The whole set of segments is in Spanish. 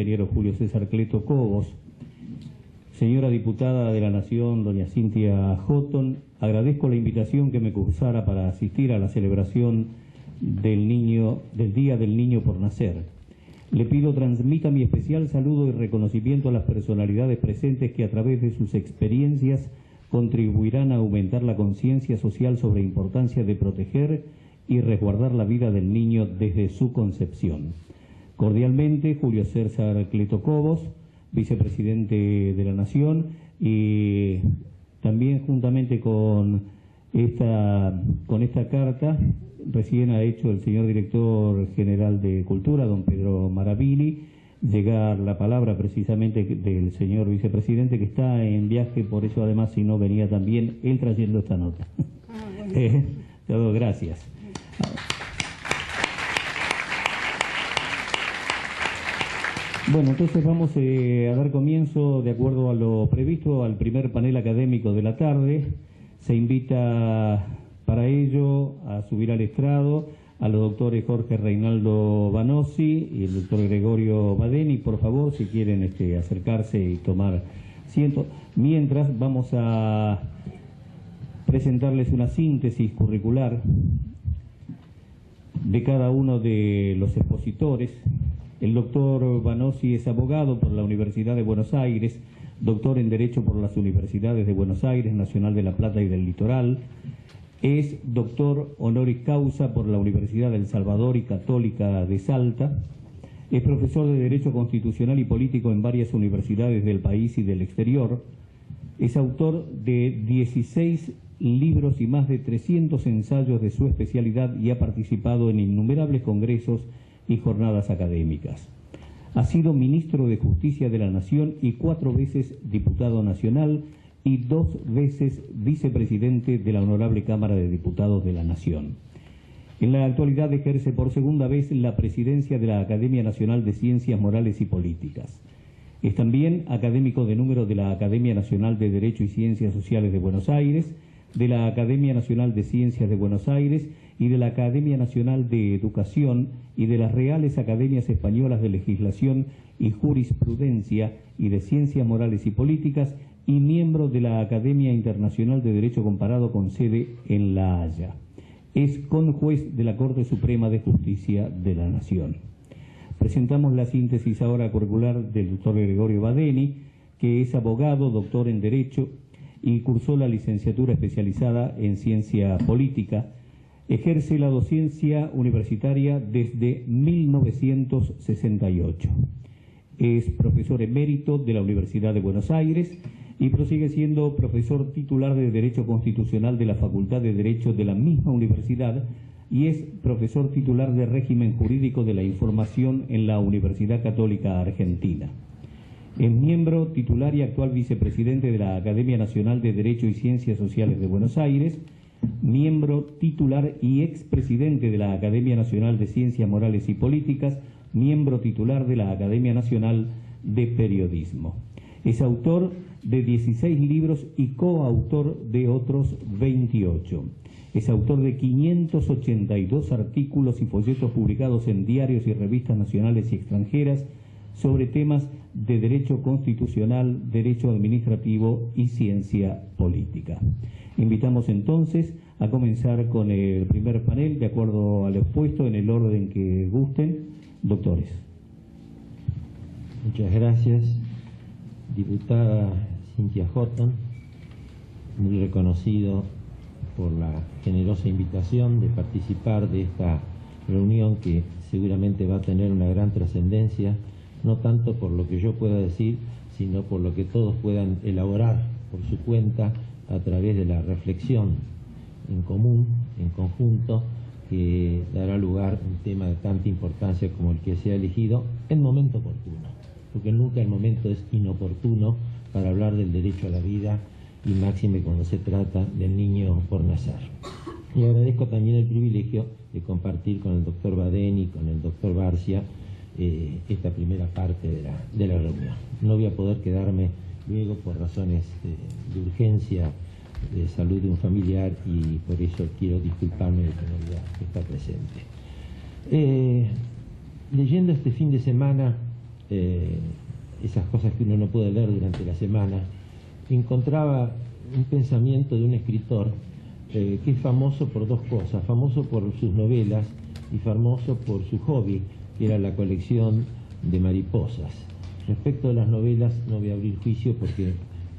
ingeniero Julio César Cleto Cobos, señora diputada de la Nación, doña Cynthia Houghton, agradezco la invitación que me cursara para asistir a la celebración del Día del Niño por Nacer. Le pido transmita mi especial saludo y reconocimiento a las personalidades presentes que a través de sus experiencias contribuirán a aumentar la conciencia social sobre la importancia de proteger y resguardar la vida del niño desde su concepción. Cordialmente, Julio César Cleto Cobos, vicepresidente de la Nación, y también juntamente con esta carta recién ha hecho el señor director general de Cultura, don Pedro Maravini, llegar la palabra precisamente del señor vicepresidente que está en viaje, por eso además si no venía también él trayendo esta nota. Todo, gracias. Bueno, entonces vamos a dar comienzo, de acuerdo a lo previsto, al primer panel académico de la tarde. Se invita para ello a subir al estrado a los doctores Jorge Reinaldo Banossi y el doctor Gregorio Badeni. Por favor, si quieren acercarse y tomar asiento. Mientras, vamos a presentarles una síntesis curricular de cada uno de los expositores. El doctor Banossi es abogado por la Universidad de Buenos Aires, doctor en Derecho por las Universidades de Buenos Aires, Nacional de La Plata y del Litoral. Es doctor honoris causa por la Universidad del Salvador y Católica de Salta. Es profesor de Derecho Constitucional y Político en varias universidades del país y del exterior. Es autor de 16 libros y más de 300 ensayos de su especialidad y ha participado en innumerables congresos y jornadas académicas. Ha sido ministro de Justicia de la Nación y 4 veces diputado nacional y 2 veces vicepresidente de la Honorable Cámara de Diputados de la Nación. En la actualidad ejerce por segunda vez la presidencia de la Academia Nacional de Ciencias Morales y Políticas. Es también académico de número de la Academia Nacional de Derecho y Ciencias Sociales de Buenos Aires, de la Academia Nacional de Ciencias de Buenos Aires y de la Academia Nacional de Educación y de las Reales Academias Españolas de Legislación y Jurisprudencia y de Ciencias Morales y Políticas, y miembro de la Academia Internacional de Derecho Comparado con sede en La Haya. Es conjuez de la Corte Suprema de Justicia de la Nación. Presentamos la síntesis ahora curricular del doctor Gregorio Badeni, que es abogado, doctor en Derecho y cursó la licenciatura especializada en Ciencia Política. Ejerce la docencia universitaria desde 1968. Es profesor emérito de la Universidad de Buenos Aires y prosigue siendo profesor titular de Derecho Constitucional de la Facultad de Derecho de la misma universidad y es profesor titular de Régimen Jurídico de la Información en la Universidad Católica Argentina. Es miembro titular y actual vicepresidente de la Academia Nacional de Derecho y Ciencias Sociales de Buenos Aires, miembro titular y expresidente de la Academia Nacional de Ciencias Morales y Políticas, miembro titular de la Academia Nacional de Periodismo. Es autor de 16 libros y coautor de otros 28. Es autor de 582 artículos y folletos publicados en diarios y revistas nacionales y extranjeras sobre temas de derecho constitucional, derecho administrativo y ciencia política. Invitamos entonces a comenzar con el primer panel, de acuerdo al expuesto, en el orden que gusten. Doctores. Muchas gracias, diputada Cynthia Houghton, muy reconocido por la generosa invitación de participar de esta reunión que seguramente va a tener una gran trascendencia, no tanto por lo que yo pueda decir, sino por lo que todos puedan elaborar por su cuenta a través de la reflexión en común, en conjunto, que dará lugar a un tema de tanta importancia como el que se ha elegido en momento oportuno, porque nunca el momento es inoportuno para hablar del derecho a la vida y máxime cuando se trata del niño por nacer. Y agradezco también el privilegio de compartir con el doctor Badeni y con el doctor Barcia esta primera parte de la reunión. No voy a poder quedarme luego por razones de urgencia de salud de un familiar y por eso quiero disculparme de que no voy a estar presente. Leyendo este fin de semana esas cosas que uno no puede leer durante la semana, encontraba un pensamiento de un escritor que es famoso por dos cosas: famoso por sus novelas y famoso por su hobby, que era la colección de mariposas. Respecto a las novelas no voy a abrir juicio porque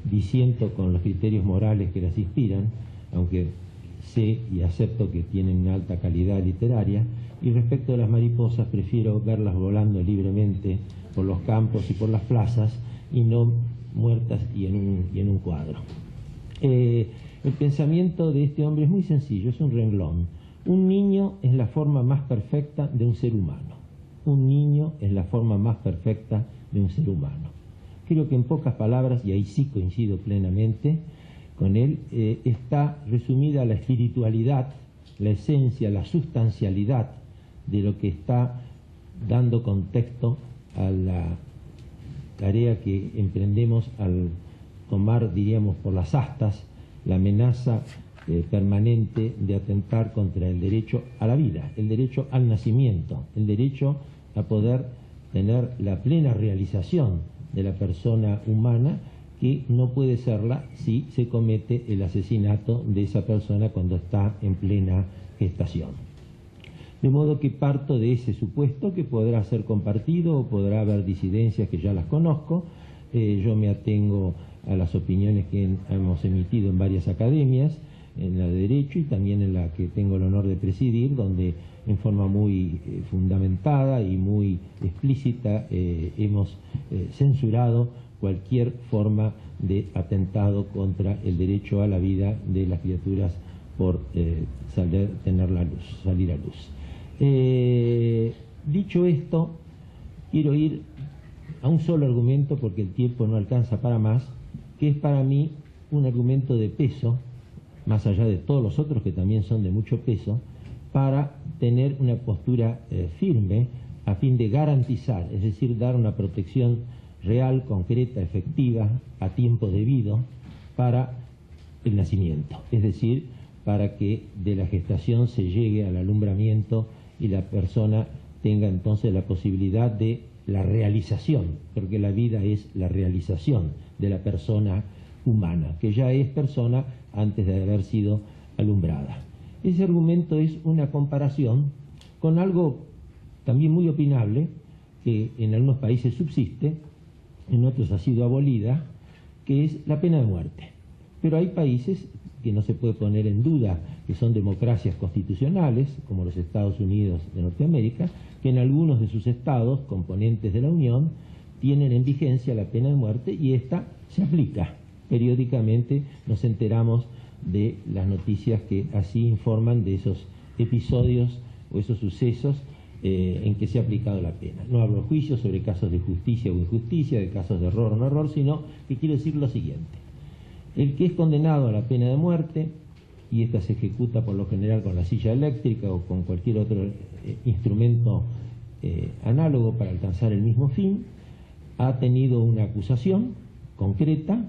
disiento con los criterios morales que las inspiran, aunque sé y acepto que tienen una alta calidad literaria. Y respecto a las mariposas, prefiero verlas volando libremente por los campos y por las plazas y no muertas y en un cuadro. El pensamiento de este hombre es muy sencillo, es un renglón. Un niño es la forma más perfecta de un ser humano. Un niño es la forma más perfecta de un ser humano. Creo que en pocas palabras, y ahí sí coincido plenamente con él, está resumida la espiritualidad, la esencia, la sustancialidad de lo que está dando contexto a la tarea que emprendemos al tomar, diríamos, por las astas la amenaza permanente de atentar contra el derecho a la vida, el derecho al nacimiento, el derecho a poder tener la plena realización de la persona humana, que no puede serla si se comete el asesinato de esa persona cuando está en plena gestación. De modo que parto de ese supuesto, que podrá ser compartido o podrá haber disidencias que ya las conozco. Yo me atengo a las opiniones que hemos emitido en varias academias, en la de Derecho y también en la que tengo el honor de presidir, donde en forma muy fundamentada y muy explícita hemos censurado cualquier forma de atentado contra el derecho a la vida de las criaturas por salir a luz. Dicho esto, quiero ir a un solo argumento porque el tiempo no alcanza para más, que es para mí un argumento de peso, más allá de todos los otros que también son de mucho peso, para tener una postura firme a fin de garantizar, es decir, dar una protección real, concreta, efectiva, a tiempo debido para el nacimiento, es decir, para que de la gestación se llegue al alumbramiento y la persona tenga entonces la posibilidad de la realización, porque la vida es la realización de la persona humana, que ya es persona antes de haber sido alumbrada. Ese argumento es una comparación con algo también muy opinable, que en algunos países subsiste, en otros ha sido abolida, que es la pena de muerte. Pero hay países que no se puede poner en duda, que son democracias constitucionales, como los Estados Unidos de Norteamérica, que en algunos de sus estados, componentes de la Unión, tienen en vigencia la pena de muerte y esta se aplica. Periódicamente nos enteramos de las noticias que así informan de esos episodios o esos sucesos en que se ha aplicado la pena. No hablo de juicios sobre casos de justicia o injusticia, de casos de error o no error, sino que quiero decir lo siguiente. El que es condenado a la pena de muerte, y esta se ejecuta por lo general con la silla eléctrica o con cualquier otro instrumento análogo para alcanzar el mismo fin, ha tenido una acusación concreta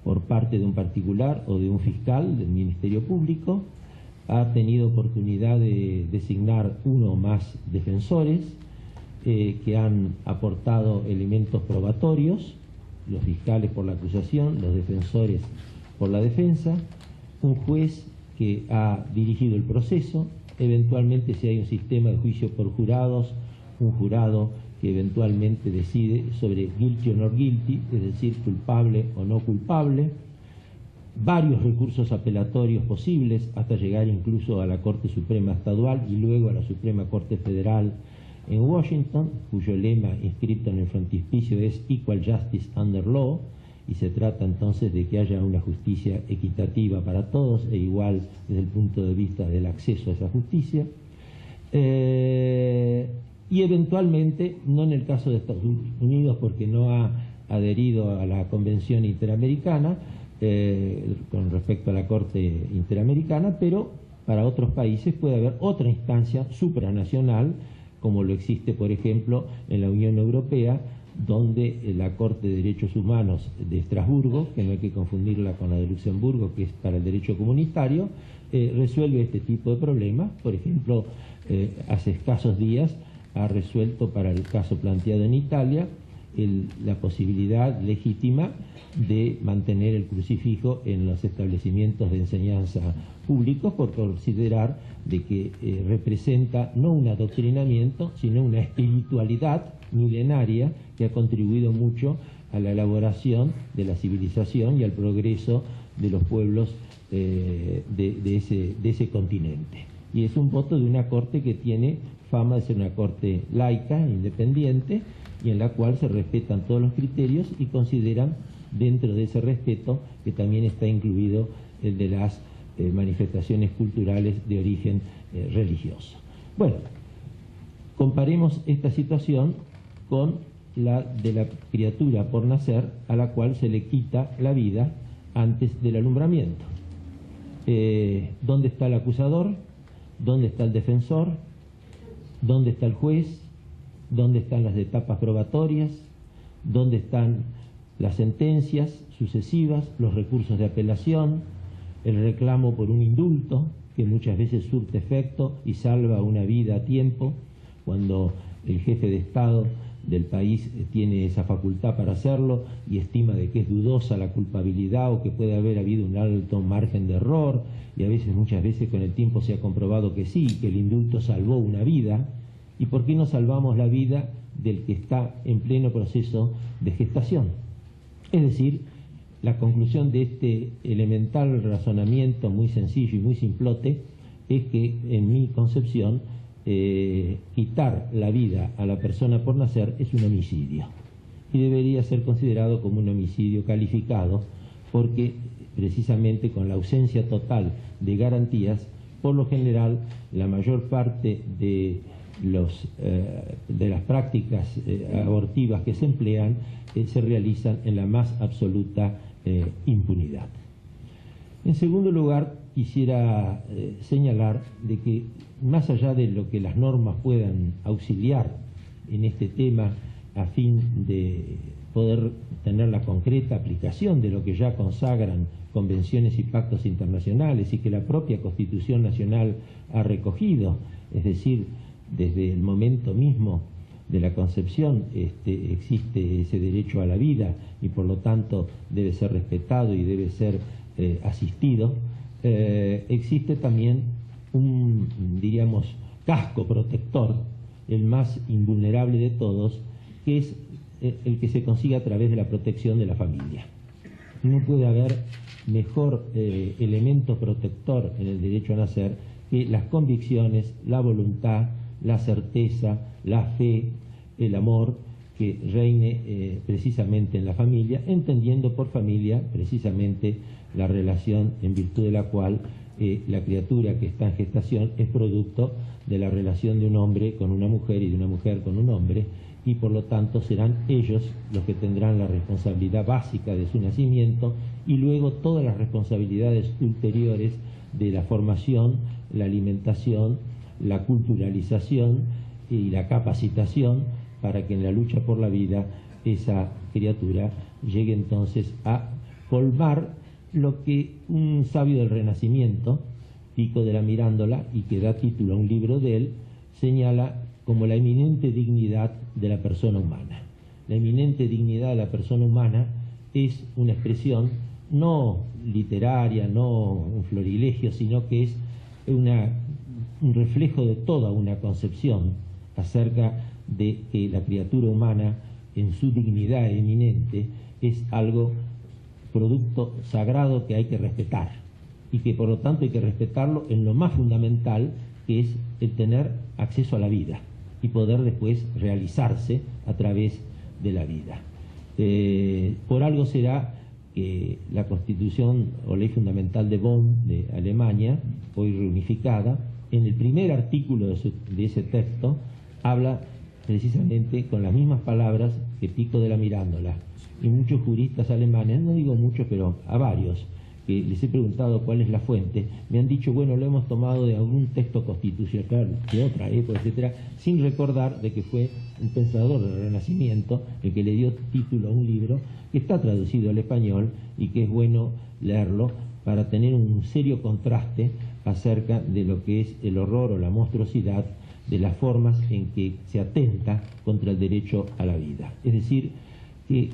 por parte de un particular o de un fiscal del Ministerio Público, ha tenido oportunidad de designar uno o más defensores que han aportado elementos probatorios, los fiscales por la acusación, los defensores por la defensa, un juez que ha dirigido el proceso, eventualmente si hay un sistema de juicio por jurados, un jurado que eventualmente decide sobre guilty o not guilty, es decir, culpable o no culpable, varios recursos apelatorios posibles hasta llegar incluso a la Corte Suprema Estadual y luego a la Suprema Corte Federal en Washington, cuyo lema inscrito en el frontispicio es Equal Justice Under Law, y se trata entonces de que haya una justicia equitativa para todos e igual desde el punto de vista del acceso a esa justicia. Y eventualmente, no en el caso de Estados Unidos porque no ha adherido a la Convención Interamericana con respecto a la Corte Interamericana, pero para otros países puede haber otra instancia supranacional, como lo existe, por ejemplo, en la Unión Europea, donde la Corte de Derechos Humanos de Estrasburgo, que no hay que confundirla con la de Luxemburgo, que es para el derecho comunitario, resuelve este tipo de problemas. Por ejemplo, hace escasos días ha resuelto para el caso planteado en Italia la posibilidad legítima de mantener el crucifijo en los establecimientos de enseñanza públicos, por considerar de que representa no un adoctrinamiento, sino una espiritualidad milenaria que ha contribuido mucho a la elaboración de la civilización y al progreso de los pueblos de ese continente. Y es un voto de una corte que tiene fama de ser una corte laica, independiente, y en la cual se respetan todos los criterios y consideran dentro de ese respeto que también está incluido el de las manifestaciones culturales de origen religioso. Bueno, comparemos esta situación con la de la criatura por nacer, a la cual se le quita la vida antes del alumbramiento. ¿Dónde está el acusador? ¿Dónde está el defensor? ¿Dónde está el juez? ¿Dónde están las etapas probatorias? ¿Dónde están las sentencias sucesivas, los recursos de apelación, el reclamo por un indulto, que muchas veces surte efecto y salva una vida a tiempo, cuando el jefe de Estado del país tiene esa facultad para hacerlo y estima de que es dudosa la culpabilidad o que puede haber habido un alto margen de error, y a veces, muchas veces con el tiempo se ha comprobado que sí, que el indulto salvó una vida? ¿Y por qué no salvamos la vida del que está en pleno proceso de gestación? Es decir, la conclusión de este elemental razonamiento muy sencillo y muy simplote es que, en mi concepción, quitar la vida a la persona por nacer es un homicidio y debería ser considerado como un homicidio calificado, porque precisamente con la ausencia total de garantías, por lo general la mayor parte de las prácticas abortivas que se emplean se realizan en la más absoluta impunidad. En segundo lugar, quisiera señalar de que, más allá de lo que las normas puedan auxiliar en este tema a fin de poder tener la concreta aplicación de lo que ya consagran convenciones y pactos internacionales y que la propia Constitución Nacional ha recogido, es decir, desde el momento mismo de la concepción existe ese derecho a la vida y por lo tanto debe ser respetado y debe ser asistido, existe también un, diríamos, casco protector, el más invulnerable de todos, que es el que se consigue a través de la protección de la familia. No puede haber mejor elemento protector en el derecho a nacer que las convicciones, la voluntad, la certeza, la fe, el amor que reine precisamente en la familia, entendiendo por familia precisamente la relación en virtud de la cual la criatura que está en gestación es producto de la relación de un hombre con una mujer y de una mujer con un hombre, y por lo tanto serán ellos los que tendrán la responsabilidad básica de su nacimiento y luego todas las responsabilidades ulteriores de la formación, la alimentación, la culturalización y la capacitación para que en la lucha por la vida esa criatura llegue entonces a colmar lo que un sabio del Renacimiento, Pico de la Mirandola, y que da título a un libro de él, señala como la eminente dignidad de la persona humana. La eminente dignidad de la persona humana es una expresión no literaria, no un florilegio, sino que es un reflejo de toda una concepción acerca de que la criatura humana en su dignidad eminente es algo, producto sagrado que hay que respetar y que por lo tanto hay que respetarlo en lo más fundamental, que es el tener acceso a la vida y poder después realizarse a través de la vida. Por algo será que la Constitución o Ley Fundamental de Bonn de Alemania, hoy reunificada, en el primer artículo de ese texto habla precisamente con las mismas palabras que Pico de la Mirandola. Y muchos juristas alemanes, no digo muchos, pero a varios, que les he preguntado cuál es la fuente, me han dicho, bueno, lo hemos tomado de algún texto constitucional de otra época, etcétera, sin recordar de que fue un pensador del Renacimiento el que le dio título a un libro que está traducido al español y que es bueno leerlo para tener un serio contraste acerca de lo que es el horror o la monstruosidad de las formas en que se atenta contra el derecho a la vida. Es decir, que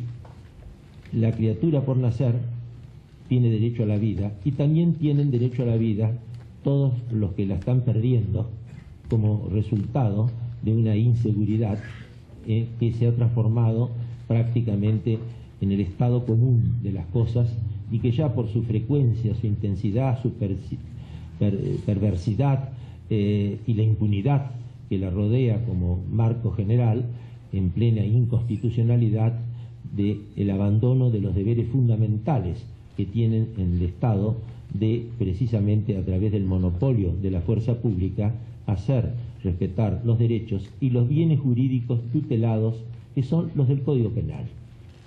la criatura por nacer tiene derecho a la vida y también tienen derecho a la vida todos los que la están perdiendo como resultado de una inseguridad que se ha transformado prácticamente en el estado común de las cosas y que ya por su frecuencia, su intensidad, su perversidad y la impunidad que la rodea como marco general, en plena inconstitucionalidad del abandono de los deberes fundamentales que tienen en el Estado de, precisamente a través del monopolio de la fuerza pública, hacer respetar los derechos y los bienes jurídicos tutelados, que son los del Código Penal.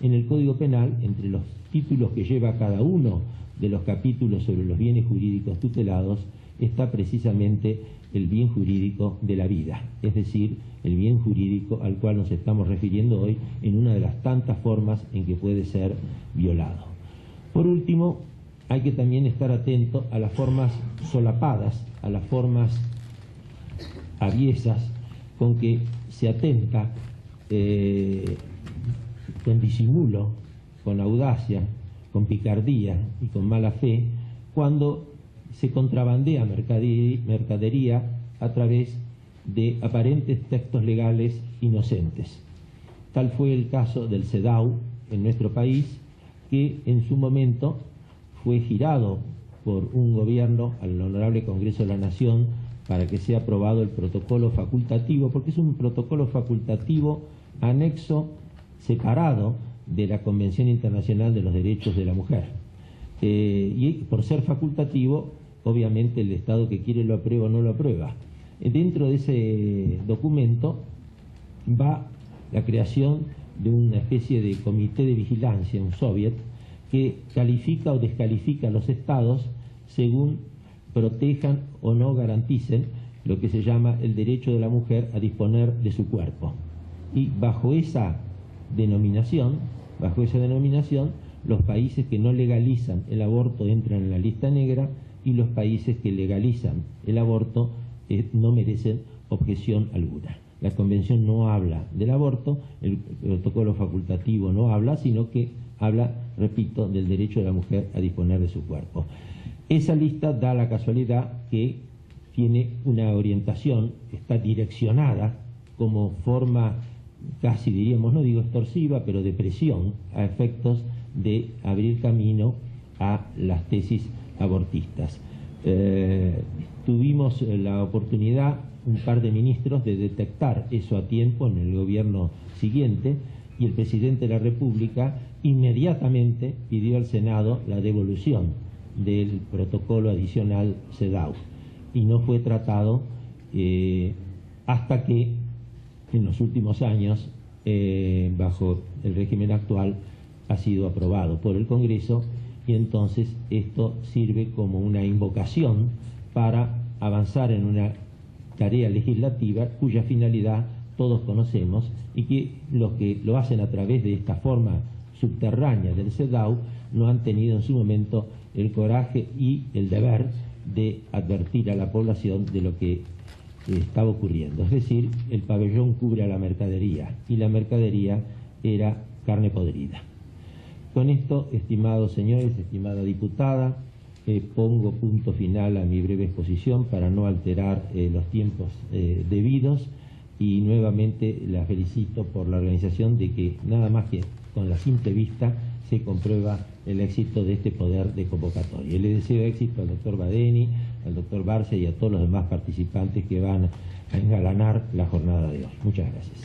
En el Código Penal, entre los títulos que lleva cada uno de los capítulos sobre los bienes jurídicos tutelados, está precisamente el bien jurídico de la vida, es decir, el bien jurídico al cual nos estamos refiriendo hoy en una de las tantas formas en que puede ser violado. Por último, hay que también estar atento a las formas solapadas, a las formas aviesas con que se atenta con disimulo, con audacia, con picardía y con mala fe, cuando se contrabandea mercadería a través de aparentes textos legales inocentes. Tal fue el caso del CEDAW en nuestro país, que en su momento fue girado por un gobierno al Honorable Congreso de la Nación para que sea aprobado el protocolo facultativo, porque es un protocolo facultativo anexo, separado de la Convención Internacional de los Derechos de la Mujer. Y por ser facultativo, obviamente el Estado que quiere lo aprueba o no lo aprueba. Dentro de ese documento va la creación de una especie de comité de vigilancia, un soviet, que califica o descalifica a los estados según protejan o no garanticen lo que se llama el derecho de la mujer a disponer de su cuerpo. Y bajo esa denominación, los países que no legalizan el aborto entran en la lista negra y los países que legalizan el aborto no merecen objeción alguna. La Convención no habla del aborto, el protocolo facultativo no habla, sino que habla, repito, del derecho de la mujer a disponer de su cuerpo. Esa lista da la casualidad que tiene una orientación, está direccionada como forma casi diríamos, no digo extorsiva, pero de presión a efectos de abrir camino a las tesis abortistas. Tuvimos la oportunidad, un par de ministros, de detectar eso a tiempo en el gobierno siguiente, y el presidente de la República inmediatamente pidió al Senado la devolución del protocolo adicional CEDAW, y no fue tratado hasta que en los últimos años, bajo el régimen actual, ha sido aprobado por el Congreso, y entonces esto sirve como una invocación para avanzar en una tarea legislativa cuya finalidad todos conocemos, y que los que lo hacen a través de esta forma subterránea del CEDAW no han tenido en su momento el coraje y el deber de advertir a la población de lo que estaba ocurriendo. Es decir, el pabellón cubre a la mercadería, y la mercadería era carne podrida. Con esto, estimados señores, estimada diputada, pongo punto final a mi breve exposición para no alterar los tiempos debidos, y nuevamente la felicito por la organización de que nada más que con la simple vista se comprueba el éxito de este poder de convocatoria. Y le deseo éxito al doctor Badeni, al doctor Barcia y a todos los demás participantes que van a engalanar la jornada de hoy. Muchas gracias.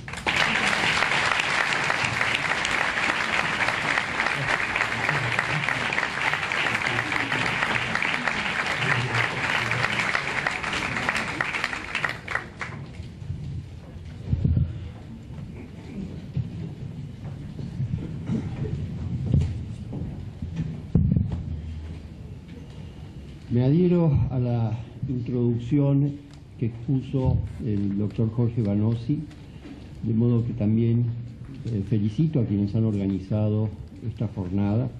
Me adhiero a la introducción que expuso el doctor Jorge Vanossi, de modo que también felicito a quienes han organizado esta jornada.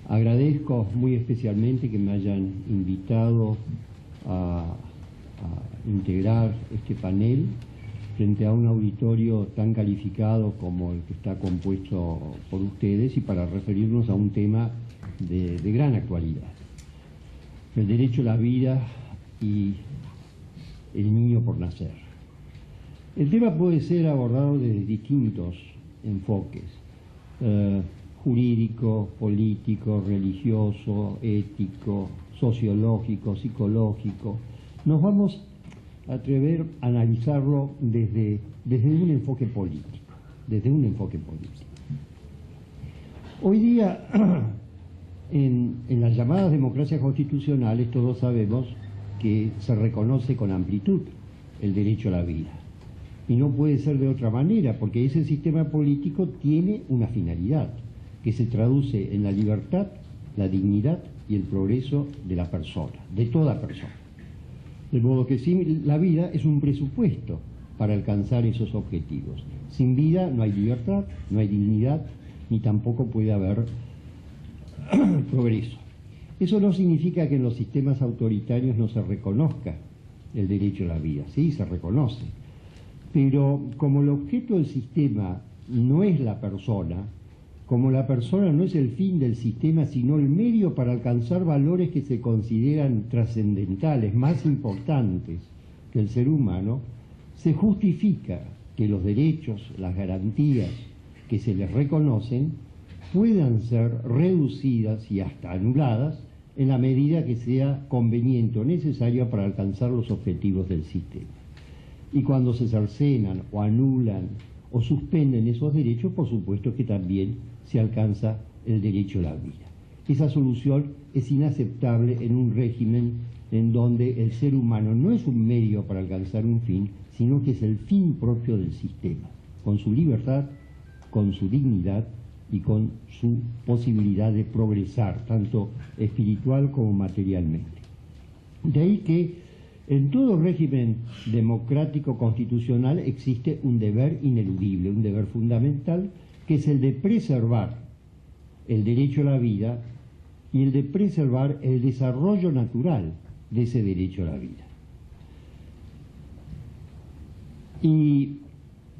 Agradezco muy especialmente que me hayan invitado a integrar este panel frente a un auditorio tan calificado como el que está compuesto por ustedes y para referirnos a un tema de gran actualidad: el derecho a la vida y el niño por nacer. El tema puede ser abordado desde distintos enfoques: jurídico, político, religioso, ético, sociológico, psicológico. Nos vamos a atrever a analizarlo desde un enfoque político, Hoy día, en las llamadas democracias constitucionales, todos sabemos que se reconoce con amplitud el derecho a la vida. Y no puede ser de otra manera, porque ese sistema político tiene una finalidad, que se traduce en la libertad, la dignidad y el progreso de la persona, de toda persona. De modo que la vida es un presupuesto para alcanzar esos objetivos. Sin vida no hay libertad, no hay dignidad, ni tampoco puede haber progreso. Eso no significa que en los sistemas autoritarios no se reconozca el derecho a la vida. Sí, se reconoce. Pero como el objeto del sistema no es la persona, como la persona no es el fin del sistema, sino el medio para alcanzar valores que se consideran trascendentales, más importantes que el ser humano, se justifica que los derechos, las garantías que se les reconocen puedan ser reducidas y hasta anuladas en la medida que sea conveniente o necesaria para alcanzar los objetivos del sistema. Y cuando se cercenan o anulan o suspenden esos derechos, por supuesto que también se alcanza el derecho a la vida. Esa solución es inaceptable en un régimen en donde el ser humano no es un medio para alcanzar un fin, sino que es el fin propio del sistema, con su libertad, con su dignidad y con su posibilidad de progresar, tanto espiritual como materialmente. De ahí que en todo régimen democrático constitucional existe un deber ineludible, un deber fundamental, que es el de preservar el derecho a la vida y el de preservar el desarrollo natural de ese derecho a la vida. Y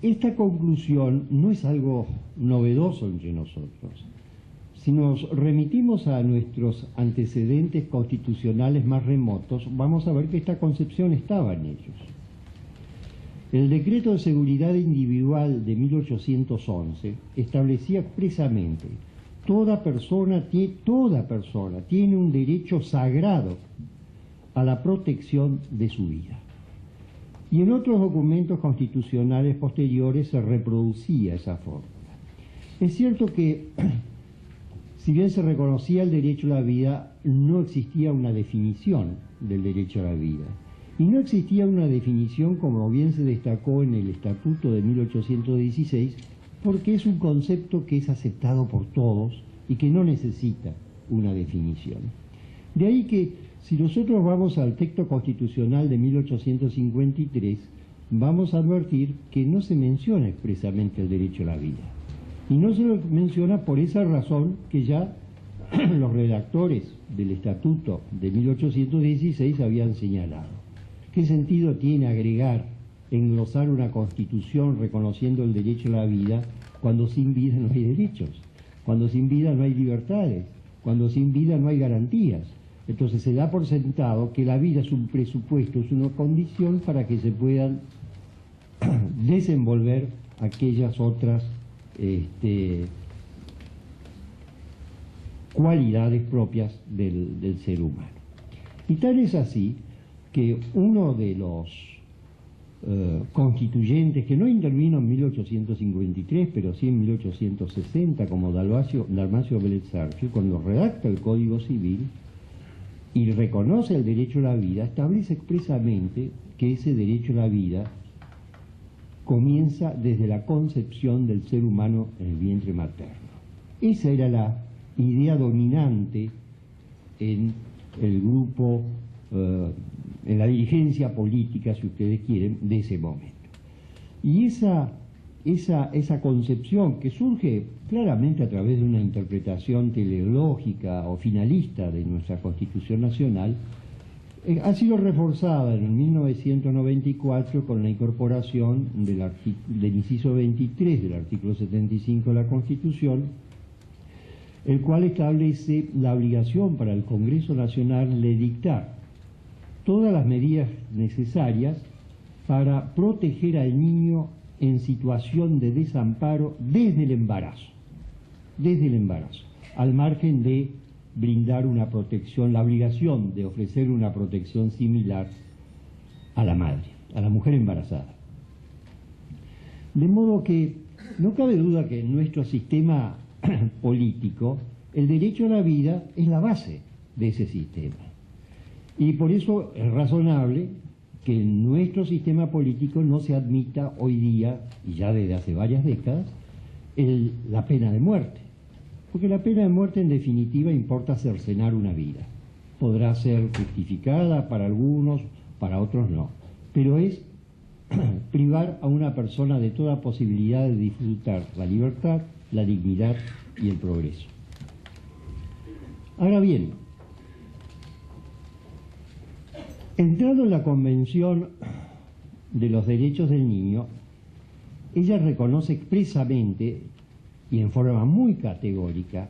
esta conclusión no es algo novedoso entre nosotros. Si nos remitimos a nuestros antecedentes constitucionales más remotos, vamos a ver que esta concepción estaba en ellos. El Decreto de Seguridad Individual de 1811 establecía expresamente: toda persona tiene un derecho sagrado a la protección de su vida. Y en otros documentos constitucionales posteriores se reproducía esa fórmula. Es cierto que, si bien se reconocía el derecho a la vida, no existía una definición del derecho a la vida. Y no existía una definición, como bien se destacó en el Estatuto de 1816, porque es un concepto que es aceptado por todos y que no necesita una definición. De ahí que, si nosotros vamos al texto constitucional de 1853, vamos a advertir que no se menciona expresamente el derecho a la vida. Y no se lo menciona por esa razón que ya los redactores del Estatuto de 1816 habían señalado. ¿Qué sentido tiene agregar, englosar una constitución reconociendo el derecho a la vida cuando sin vida no hay derechos, cuando sin vida no hay libertades, cuando sin vida no hay garantías? Entonces se da por sentado que la vida es un presupuesto, es una condición para que se puedan desenvolver aquellas otras cualidades propias del ser humano. Y tal es así que uno de los constituyentes, que no intervino en 1853, pero sí en 1860, como Dalmacio Vélez Sarsfield, cuando redacta el Código Civil y reconoce el derecho a la vida, establece expresamente que ese derecho a la vida comienza desde la concepción del ser humano en el vientre materno. Esa era la idea dominante en el grupo, en la dirigencia política, si ustedes quieren, de ese momento. Y esa concepción, que surge claramente a través de una interpretación teleológica o finalista de nuestra Constitución Nacional, Ha sido reforzada en 1994 con la incorporación del inciso 23 del artículo 75 de la Constitución, el cual establece la obligación para el Congreso Nacional de dictar todas las medidas necesarias para proteger al niño en situación de desamparo desde el embarazo, al margen de brindar una protección, la obligación de ofrecer una protección similar a la madre, a la mujer embarazada. De modo que no cabe duda que en nuestro sistema político el derecho a la vida es la base de ese sistema. Y por eso es razonable que en nuestro sistema político no se admita hoy día, y ya desde hace varias décadas, la pena de muerte. Porque la pena de muerte en definitiva importa cercenar una vida. Podrá ser justificada para algunos, para otros no. Pero es privar a una persona de toda posibilidad de disfrutar la libertad, la dignidad y el progreso. Ahora bien, entrando en la Convención de los Derechos del Niño, ella reconoce expresamente y en forma muy categórica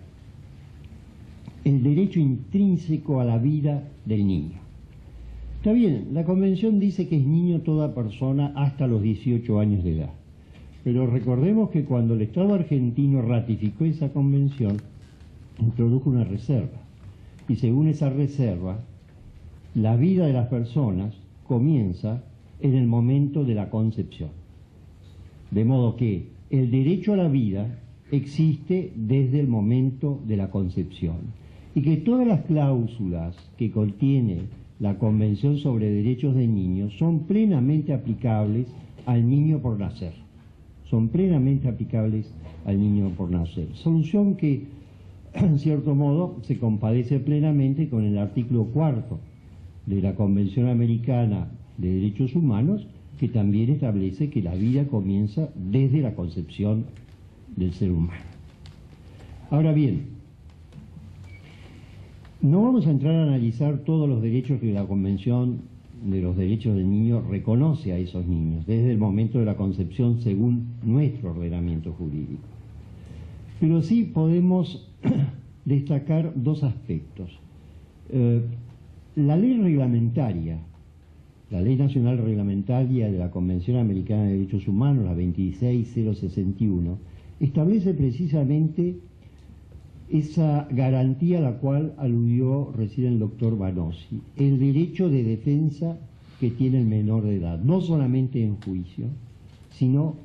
el derecho intrínseco a la vida del niño. Está bien, la Convención dice que es niño toda persona hasta los 18 años de edad, pero recordemos que cuando el Estado argentino ratificó esa Convención, introdujo una reserva, y según esa reserva, la vida de las personas comienza en el momento de la concepción. De modo que el derecho a la vida existe desde el momento de la concepción y que todas las cláusulas que contiene la Convención sobre Derechos del Niño son plenamente aplicables al niño por nacer. Son plenamente aplicables al niño por nacer. Solución que, en cierto modo, se compadece plenamente con el artículo 4 de la Convención Americana de Derechos Humanos, que también establece que la vida comienza desde la concepción del ser humano. Ahora bien, no vamos a entrar a analizar todos los derechos que la Convención de los Derechos del Niño reconoce a esos niños desde el momento de la concepción según nuestro ordenamiento jurídico. Pero sí podemos destacar dos aspectos. La ley reglamentaria, la Ley Nacional Reglamentaria de la Convención Americana de Derechos Humanos, la 26061, establece precisamente esa garantía a la cual aludió recién el doctor Vanossi, el derecho de defensa que tiene el menor de edad, no solamente en juicio, sino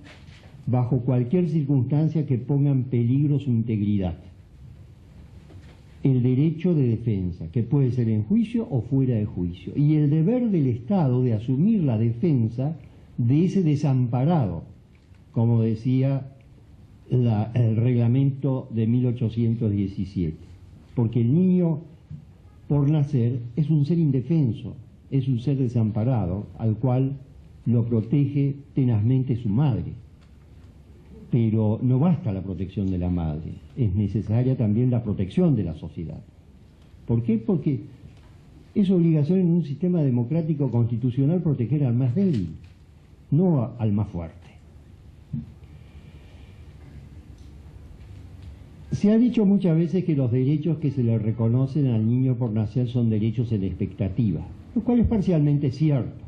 bajo cualquier circunstancia que ponga en peligro su integridad. El derecho de defensa, que puede ser en juicio o fuera de juicio, y el deber del Estado de asumir la defensa de ese desamparado, como decía el reglamento de 1817, porque el niño por nacer es un ser indefenso, es un ser desamparado al cual lo protege tenazmente su madre. Pero no basta la protección de la madre, es necesaria también la protección de la sociedad. ¿Por qué? Porque es obligación en un sistema democrático constitucional proteger al más débil, no al más fuerte. Se ha dicho muchas veces que los derechos que se le reconocen al niño por nacer son derechos en expectativa, lo cual es parcialmente cierto.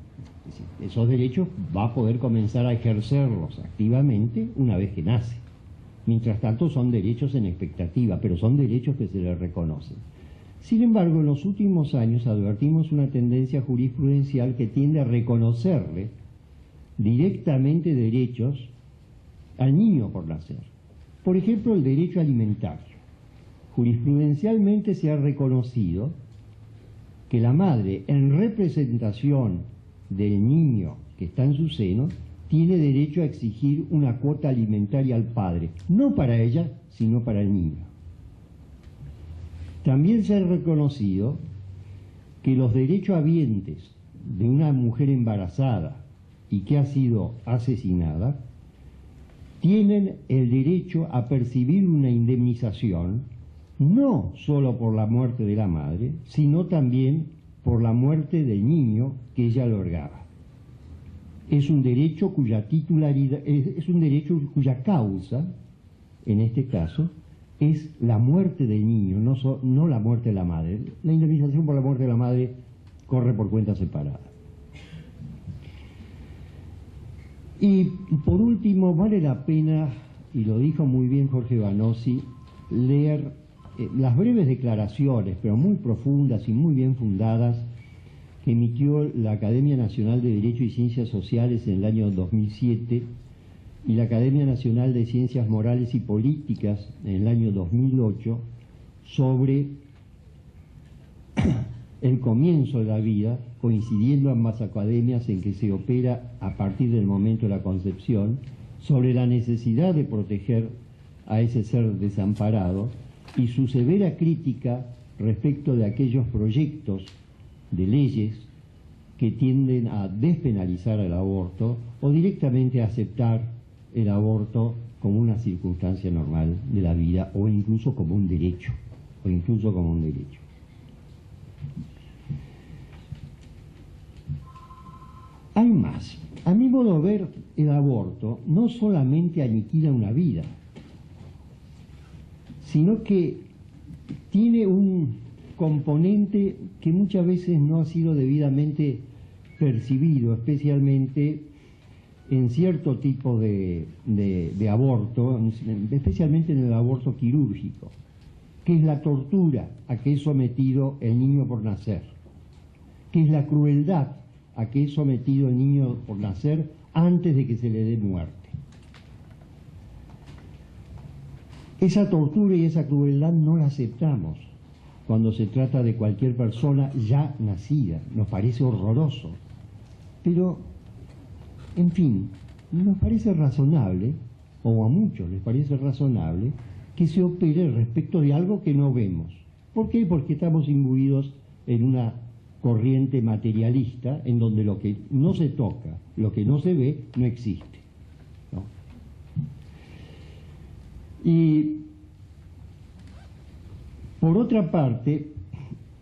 Es decir, esos derechos va a poder comenzar a ejercerlos activamente una vez que nace. Mientras tanto son derechos en expectativa, pero son derechos que se le reconocen. Sin embargo, en los últimos años advertimos una tendencia jurisprudencial que tiende a reconocerle directamente derechos al niño por nacer. Por ejemplo, el derecho alimentario. Jurisprudencialmente se ha reconocido que la madre, en representación del niño que está en su seno, tiene derecho a exigir una cuota alimentaria al padre, no para ella, sino para el niño. También se ha reconocido que los derechohabientes de una mujer embarazada y que ha sido asesinada tienen el derecho a percibir una indemnización no solo por la muerte de la madre, sino también por la muerte del niño que ella albergaba. Es un derecho cuya titularidad, es un derecho cuya causa, en este caso, es la muerte del niño, no la muerte de la madre. La indemnización por la muerte de la madre corre por cuenta separada. Y por último, vale la pena, y lo dijo muy bien Jorge Vanossi, leer las breves declaraciones, pero muy profundas y muy bien fundadas, que emitió la Academia Nacional de Derecho y Ciencias Sociales en el año 2007 y la Academia Nacional de Ciencias Morales y Políticas en el año 2008 sobre el comienzo de la vida, coincidiendo ambas academias en que se opera a partir del momento de la concepción, sobre la necesidad de proteger a ese ser desamparado y su severa crítica respecto de aquellos proyectos de leyes que tienden a despenalizar el aborto o directamente a aceptar el aborto como una circunstancia normal de la vida o incluso como un derecho, Hay más. A mi modo de ver, el aborto no solamente aniquila una vida, sino que tiene un componente que muchas veces no ha sido debidamente percibido, especialmente en cierto tipo de aborto, especialmente en el aborto quirúrgico, que es la tortura a que es sometido el niño por nacer, que es la crueldad a que es sometido el niño por nacer antes de que se le dé muerte. Esa tortura y esa crueldad no la aceptamos cuando se trata de cualquier persona ya nacida. Nos parece horroroso. Pero, en fin, nos parece razonable, o a muchos les parece razonable, que se opere respecto de algo que no vemos. ¿Por qué? Porque estamos imbuidos en una corriente materialista en donde lo que no se toca, lo que no se ve, no existe, ¿no? Y por otra parte,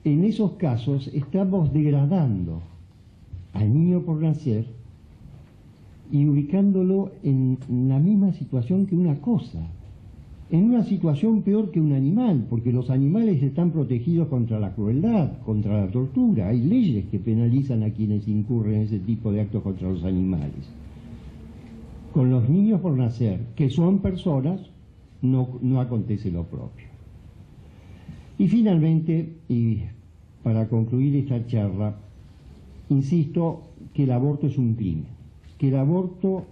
en esos casos estamos degradando al niño por nacer y ubicándolo en la misma situación que una cosa, en una situación peor que un animal, porque los animales están protegidos contra la crueldad, contra la tortura. Hay leyes que penalizan a quienes incurren en ese tipo de actos contra los animales. Con los niños por nacer, que son personas, no acontece lo propio. Y finalmente, y para concluir esta charla, insisto que el aborto es un crimen, que el aborto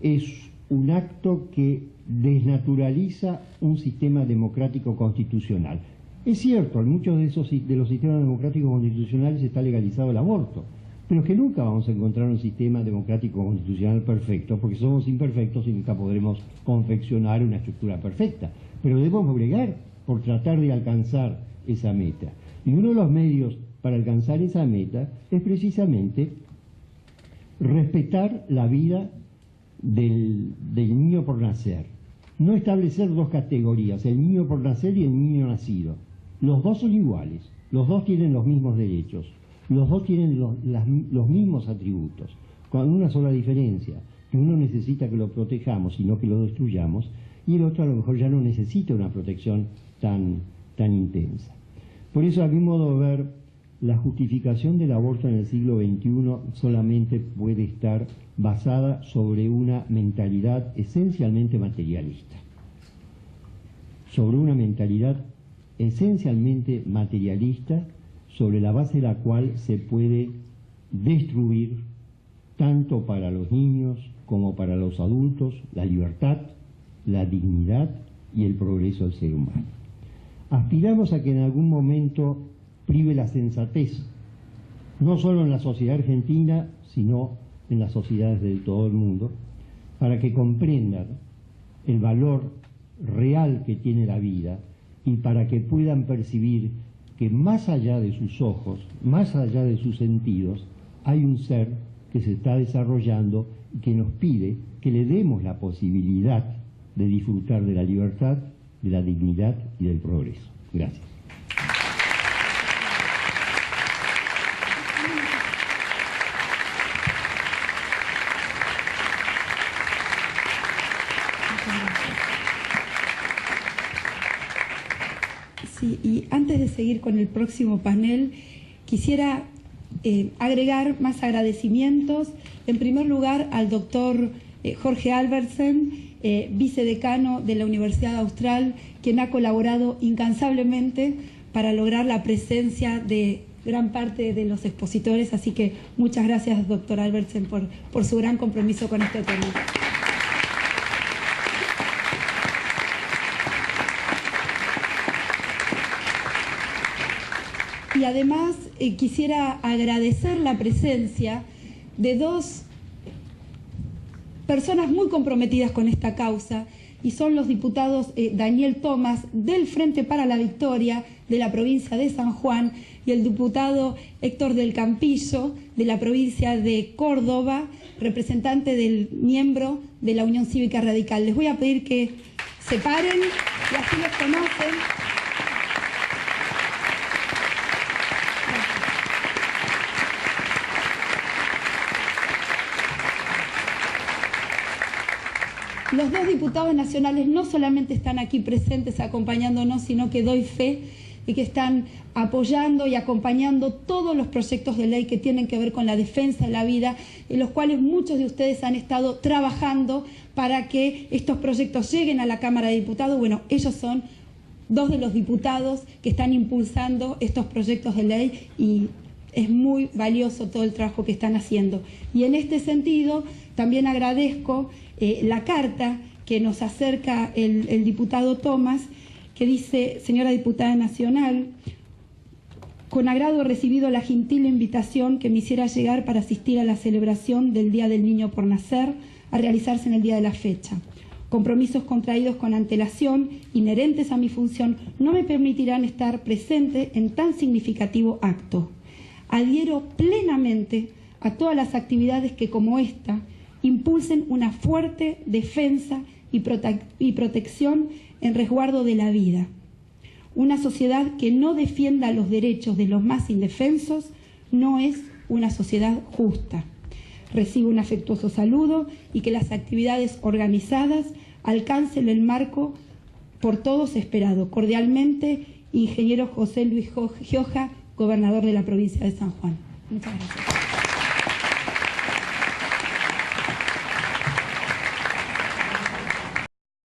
es un acto que desnaturaliza un sistema democrático constitucional. Es cierto, en muchos de los sistemas democráticos constitucionales está legalizado el aborto, pero es que nunca vamos a encontrar un sistema democrático constitucional perfecto, porque somos imperfectos y nunca podremos confeccionar una estructura perfecta. Pero debemos bregar por tratar de alcanzar esa meta. Y uno de los medios para alcanzar esa meta es precisamente respetar la vida del niño por nacer. No establecer dos categorías, el niño por nacer y el niño nacido. Los dos son iguales, los dos tienen los mismos derechos, los dos tienen los mismos atributos, con una sola diferencia, que uno necesita que lo protejamos y no que lo destruyamos, y el otro a lo mejor ya no necesita una protección tan intensa. Por eso, a mi modo de ver, la justificación del aborto en el siglo XXI solamente puede estar basada sobre una mentalidad esencialmente materialista. Sobre una mentalidad esencialmente materialista, sobre la base de la cual se puede destruir, tanto para los niños como para los adultos, la libertad, la dignidad y el progreso del ser humano. Aspiramos a que en algún momento prive la sensatez, no solo en la sociedad argentina, sino en las sociedades de todo el mundo, para que comprendan el valor real que tiene la vida y para que puedan percibir que más allá de sus ojos, más allá de sus sentidos, hay un ser que se está desarrollando y que nos pide que le demos la posibilidad de disfrutar de la libertad, de la dignidad y del progreso. Gracias. Sí, y antes de seguir con el próximo panel, quisiera agregar más agradecimientos. En primer lugar, al doctor Jorge Albertsen, vicedecano de la Universidad Austral, quien ha colaborado incansablemente para lograr la presencia de gran parte de los expositores. Así que muchas gracias, doctor Albertsen, por su gran compromiso con este tema. Y además quisiera agradecer la presencia de dos personas muy comprometidas con esta causa, y son los diputados Daniel Tomás, del Frente para la Victoria, de la provincia de San Juan, y el diputado Héctor del Campillo, de la provincia de Córdoba, representante del miembro de la Unión Cívica Radical. Les voy a pedir que se paren y así los conocen. Los dos diputados nacionales no solamente están aquí presentes acompañándonos, sino que doy fe de que están apoyando y acompañando todos los proyectos de ley que tienen que ver con la defensa de la vida, en los cuales muchos de ustedes han estado trabajando para que estos proyectos lleguen a la Cámara de Diputados. Bueno, ellos son dos de los diputados que están impulsando estos proyectos de ley y es muy valioso todo el trabajo que están haciendo. Y en este sentido, también agradezco la carta que nos acerca el diputado Tomás, que dice: señora diputada nacional, con agrado he recibido la gentil invitación que me hiciera llegar para asistir a la celebración del Día del Niño por Nacer, a realizarse en el día de la fecha. Compromisos contraídos con antelación, inherentes a mi función, no me permitirán estar presente en tan significativo acto. Adhiero plenamente a todas las actividades que, como esta, impulsen una fuerte defensa y protección en resguardo de la vida. Una sociedad que no defienda los derechos de los más indefensos no es una sociedad justa. Recibo un afectuoso saludo y que las actividades organizadas alcancen el marco por todos esperado. Cordialmente, ingeniero José Luis Gioja, gobernador de la provincia de San Juan. Muchas gracias.